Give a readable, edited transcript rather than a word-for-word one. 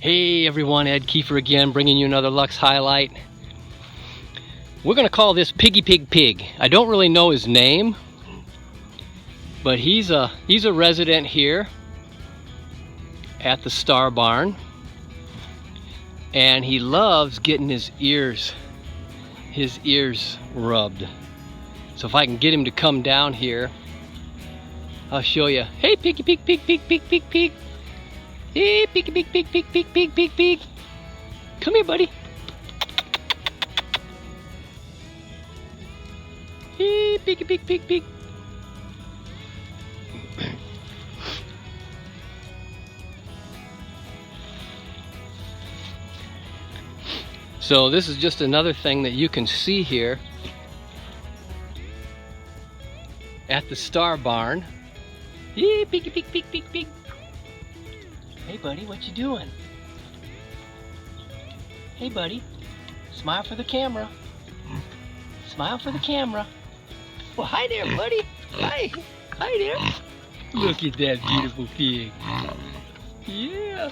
Hey everyone, Ed Kiefer again, bringing you another Luxe highlight. We're gonna call this Piggy Pig Pig. I don't really know his name, but he's a resident here at the Star Barn, and he loves getting his ears rubbed. So if I can get him to come down here, I'll show you. Hey, Piggy Pig Pig Pig Pig Pig Pig. Hey, piggy, pig, pig, pig, pig, pig, pig, pig. Come here, buddy. Hey, piggy, pig, pig, pig. So this is just another thing that you can see here at the Star Barn. Hey, piggy, pig, pig, pig, pig. Hey buddy, what you doing? Hey buddy, smile for the camera. Smile for the camera. Well, hi there, buddy. Hi. Hi there. Look at that beautiful pig. Yeah.